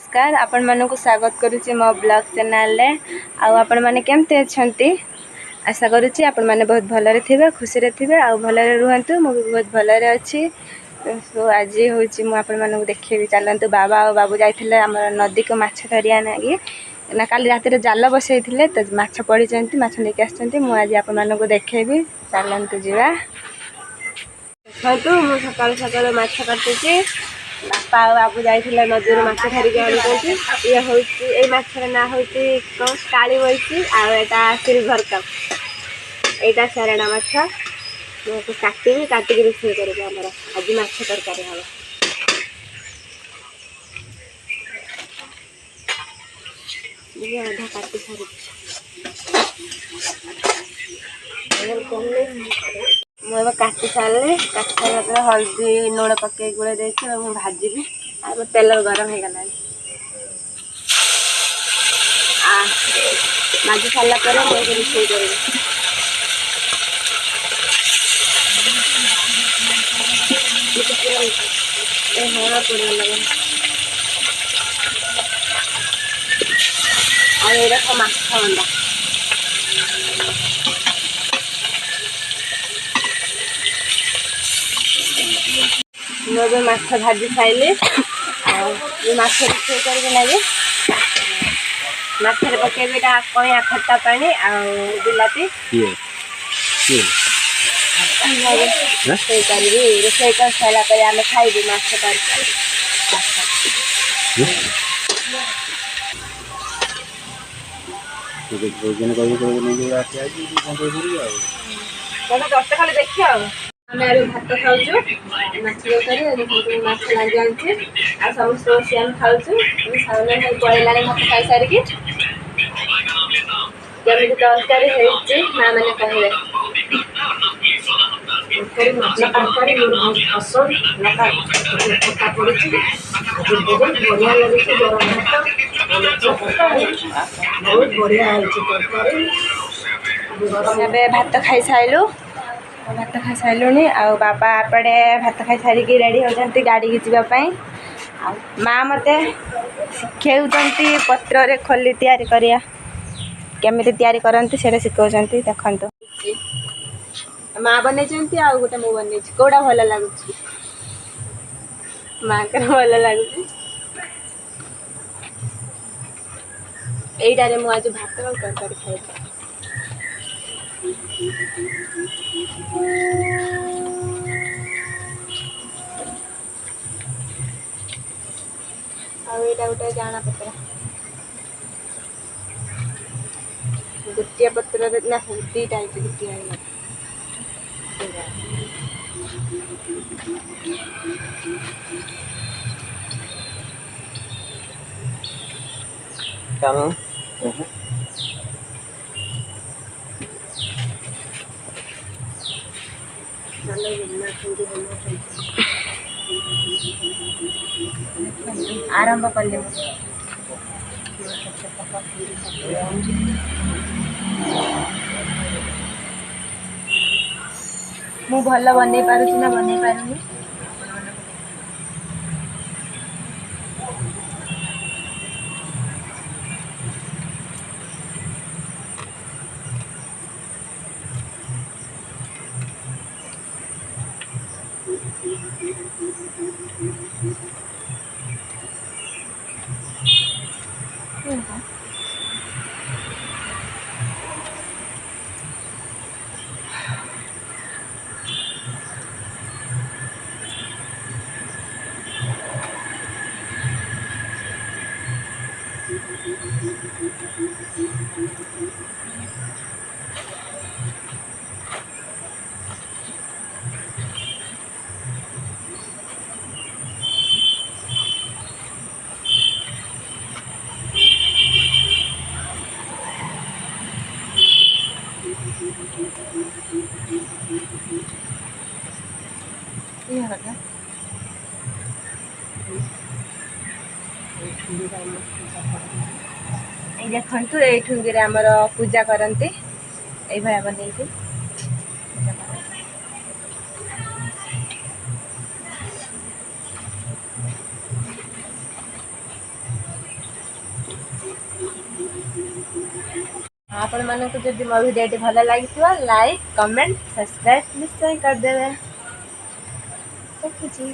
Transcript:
नमस्कार आपण मानक स्वागत करुच्ची मो ब्लॉग चैनल रे आपण माने केमते अछंती आशा करुच्ची आपण माने बहुत भलरे थिबे खुशी रे थिबे आ भलरे रुहंतु मो भी बहुत भलरे अछि। सो आज होची मो आपण मानक देखिबी चलंतु बाबा और बाबू जाइथिले हमर नदी को माछ धरिया नागी ना काली रात रे जाल बसैथिले त माछ पड़ी जंती माछ लेके आछंती मो आज आपण मानक देखिबी चलंतु जीवा देखंतु मो सकाळ सकाळ माछ काटुची बापा बाबू जाइथिले नदी रो माछ धरिके आनुचंती ये होची ए माछर ना होची को काली होईची आ एटा सिल्वर कप एटा सरडा माछ मो को काटिबी काटिके रोषेई करबे हमरा आज माछ तरकारी हबो। ये आधा काटी सारी मुझे काटी सारे काटी सारे हल्दी लुण पकई गुड़े देखिए मुझे भाजी आ तेल गरम हो गला भाजी सारा पर मुझे रोषेई कर हाँ पड़े लगे और माछ अंडा मुझे माछ भाजी खाइले माछ रोषेई करके लगे माछरे पकेबे कइया खट्टा पानी आ बिलाती रोषेई कर सारा पर आम खाइबू माछ तरकारी खाली देखिए आम अभी भात खाऊँ माछ तरकारी माछ लगे आनी आ समस्त बस आम खाऊँ पड़ेगा भात खाई सारिकी जमी तरकारी है माँ मैंने कहले भात खाई सारू भात खाई सारूनी आ बाबा आपड़े भात खाई सारिकी रेडी होती गाड़ी की जावाई माँ मत शिखे पत्र रे खोली तैयारी करिया केमी तैयारी करती से शिखौं देखते माँ बनई आ गोटे मु बन कौटा भल लगुच माँ का भल लगुच यहीटारे मुझे भात और तरकारी खाई आईटा गोटे जाना पत्र गोटे पत्र ना दीटा गोटे आरंभ कले मु भल बन पारुची ना बन पारुनी देखु ये ठुंगी आमर पूजा करती ये भाया बन ଆପଣମାନଙ୍କୁ ଯଦି ମୋ ଭିଡ଼ିଓଟି ଭଲ ଲାଗିଥିବ ଲାଇକ୍ କମେଣ୍ଟ ସବସ୍କ୍ରାଇବ୍ ନିଶ୍ଚୟ କରିଦେବେ। ରଖୁଛି।